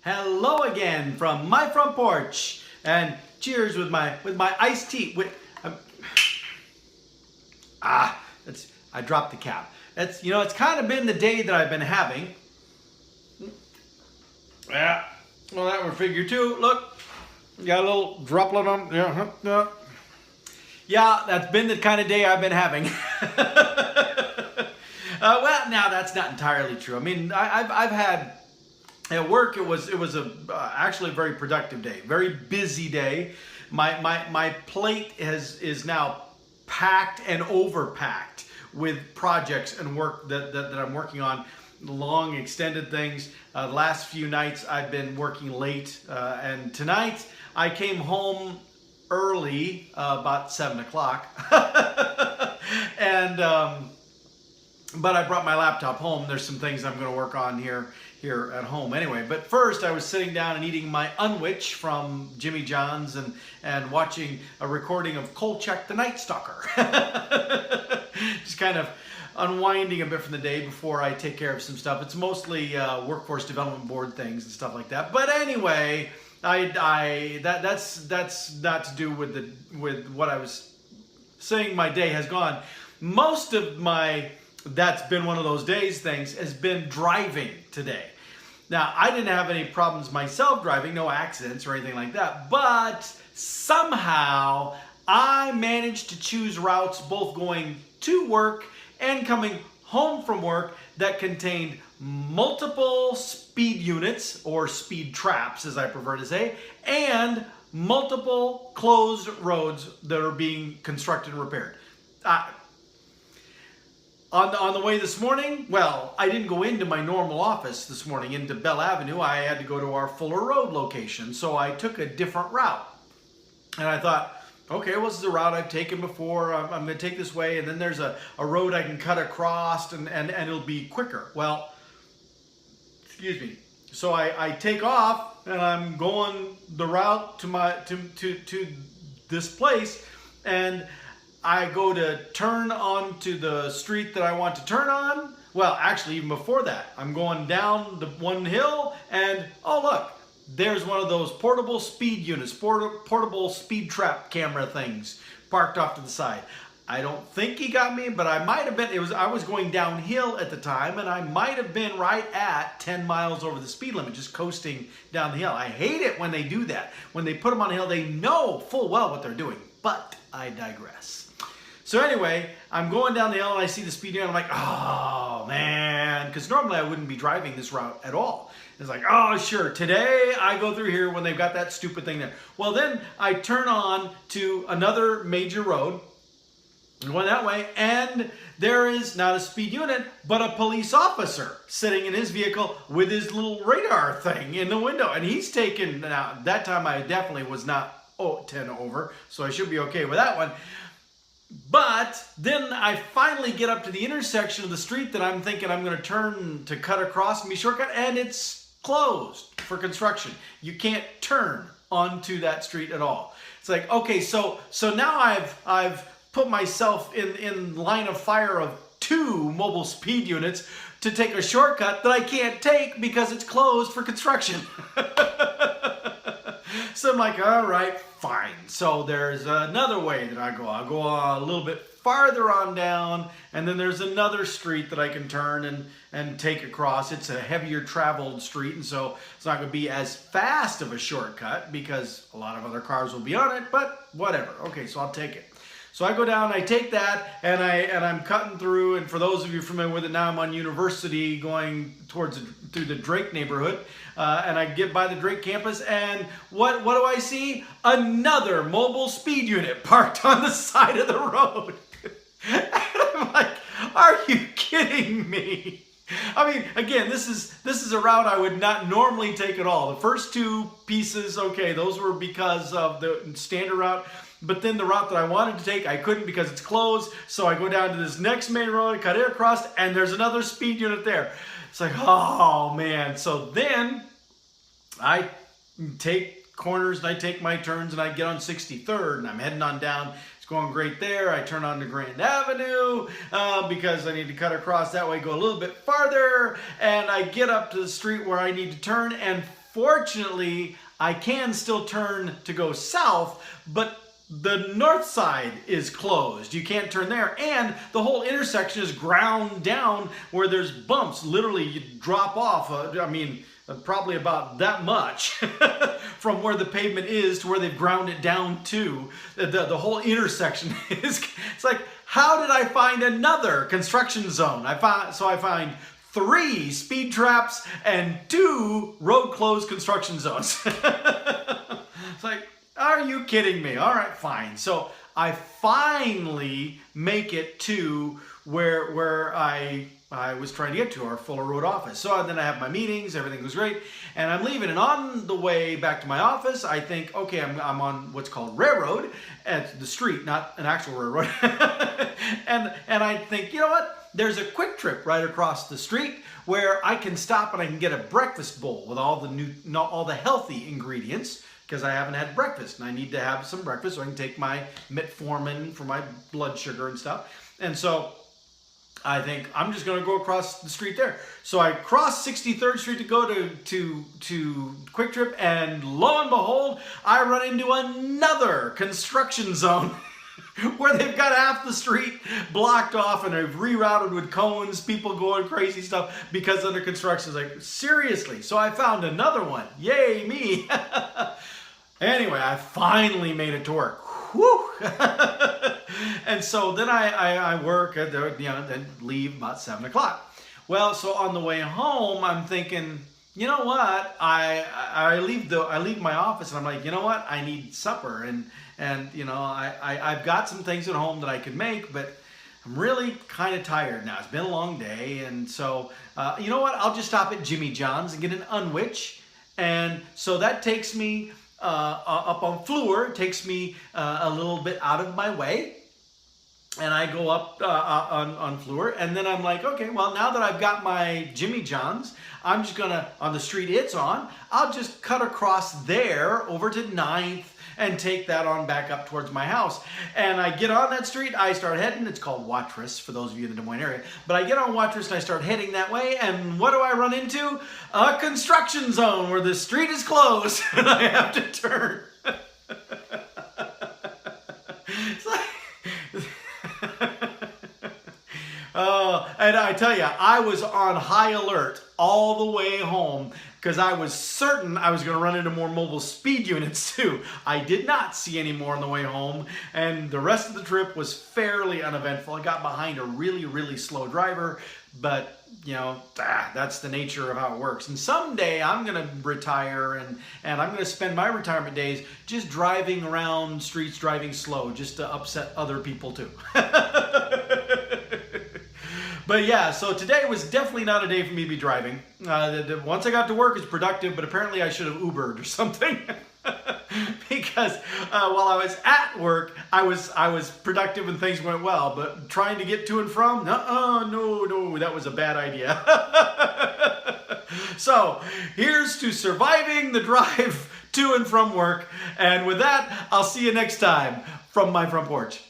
Hello again from my front porch, and cheers with my iced tea. I dropped the cap. It's kind of been the day that I've been having. Yeah, well that would figure too. Look, got a little droplet on. Yeah, that's been the kind of day I've been having. Well, now that's not entirely true. I mean, I've had. At work, it was actually a very productive day, very busy day. My plate is now packed and overpacked with projects and work that I'm working on, long extended things. The last few nights I've been working late, and tonight I came home early, about 7 o'clock, and but I brought my laptop home. There's some things I'm going to work on here at home anyway. But first, I was sitting down and eating my unwich from Jimmy John's and watching a recording of Kolchak the Night Stalker. Just kind of unwinding a bit from the day before I take care of some stuff. It's mostly workforce development board things and stuff like that. But anyway, that's not to do with what I was saying. My day has gone. Most of my that's been one of those days things has been driving today. Now, I didn't have any problems myself driving, no accidents or anything like that, but somehow I managed to choose routes both going to work and coming home from work that contained multiple speed units, or speed traps as I prefer to say, and multiple closed roads that are being constructed and repaired. On the way this morning, well, I didn't go into my normal office this morning, into Bell Avenue. I had to go to our Fuller Road location, so I took a different route. And I thought, okay, well, this is a route I've taken before. I'm going to take this way, and then there's a road I can cut across, and it'll be quicker. Well, excuse me. So I take off, and I'm going the route to this place, and I go to turn onto the street that I want to turn on. Well, actually, even before that, I'm going down the one hill, and oh look, there's one of those portable speed units, portable speed trap camera things parked off to the side. I don't think he got me, but I might have been. I was going downhill at the time, and I might have been right at 10 miles over the speed limit, just coasting down the hill. I hate it when they do that. When they put them on the hill, they know full well what they're doing, but I digress. So anyway, I'm going down the hill and I see the speed unit. I'm like, oh man, because normally I wouldn't be driving this route at all. It's like, oh sure, today I go through here when they've got that stupid thing there. Well, then I turn on to another major road, going that way, and there is not a speed unit, but a police officer sitting in his vehicle with his little radar thing in the window. And he's taken, now that time I definitely was not 10 over, so I should be okay with that one. But then I finally get up to the intersection of the street that I'm thinking I'm going to turn to cut across and be shortcut, and it's closed for construction. You can't turn onto that street at all. It's like, okay, so now I've put myself in line of fire of 2 mobile speed units to take a shortcut that I can't take because it's closed for construction. So I'm like, all right, fine. So there's another way that I go. I'll go a little bit farther on down, and then there's another street that I can turn and take across. It's a heavier traveled street, and so it's not going to be as fast of a shortcut because a lot of other cars will be on it, but whatever. Okay, so I'll take it. So I go down, I take that, and I'm cutting through. And for those of you familiar with it, now I'm on University going through the Drake neighborhood, and I get by the Drake campus, and what do I see? Another mobile speed unit parked on the side of the road. And I'm like, are you kidding me? I mean, again, this is a route I would not normally take at all. The first 2 pieces, okay, those were because of the standard route. But then the route that I wanted to take, I couldn't because it's closed. So I go down to this next main road, cut it across, and there's another speed unit there. It's like, oh man. So then I take corners and I take my turns and I get on 63rd and I'm heading on down. It's going great there. I turn on to Grand Avenue because I need to cut across that way, go a little bit farther, and I get up to the street where I need to turn, and fortunately, I can still turn to go south, but the north side is closed. You can't turn there, and the whole intersection is ground down where there's bumps. Literally, you drop off, probably about that much from where the pavement is to where they've ground it down to. The whole intersection is, it's like, how did I find another construction zone? I find 3 speed traps and 2 road closed construction zones. It's like, are you kidding me? All right, fine. So I finally make it to where I was trying to get to, our Fuller Road office. So then I have my meetings, everything was great, and I'm leaving. And on the way back to my office, I think, okay, I'm on what's called railroad at the street, not an actual railroad. and I think, you know what? There's a Quick Trip right across the street where I can stop and I can get a breakfast bowl with all the healthy ingredients, because I haven't had breakfast and I need to have some breakfast so I can take my metformin for my blood sugar and stuff. And so I think I'm just going to go across the street there. So I cross 63rd Street to go to Quick Trip, and lo and behold, I run into another construction zone where they've got half the street blocked off and they've rerouted with cones, people going crazy stuff because under construction. It's like, seriously? So I found another one. Yay, me. Anyway, I finally made it to work. Whew. And so then I work, then leave about 7 o'clock. Well, so on the way home, I'm thinking, you know what? I leave my office and I'm like, you know what? I need supper, and I've got some things at home that I could make, but I'm really kind of tired now. It's been a long day, and so you know what? I'll just stop at Jimmy John's and get an unwich, and so that takes me up on Fleur, takes me a little bit out of my way, and I go up on Fleur, and then I'm like, okay, well, now that I've got my Jimmy John's, I'm just gonna, on the street it's on, I'll just cut across there over to 9th and take that on back up towards my house. And I get on that street, I start heading, it's called Watrous for those of you in the Des Moines area, but I get on Watrous and I start heading that way, and what do I run into? A construction zone where the street is closed and I have to turn. It's like, and I tell you, I was on high alert all the way home because I was certain I was going to run into more mobile speed units too. I did not see any more on the way home, and the rest of the trip was fairly uneventful. I got behind a really, really slow driver, but you know, that's the nature of how it works. And someday I'm going to retire, and I'm going to spend my retirement days just driving around streets, driving slow, just to upset other people too. But yeah, so today was definitely not a day for me to be driving. Once I got to work, it's productive, but apparently I should have Ubered or something. Because while I was at work, I was productive and things went well. But trying to get to and from, no, that was a bad idea. So here's to surviving the drive to and from work. And with that, I'll see you next time from my front porch.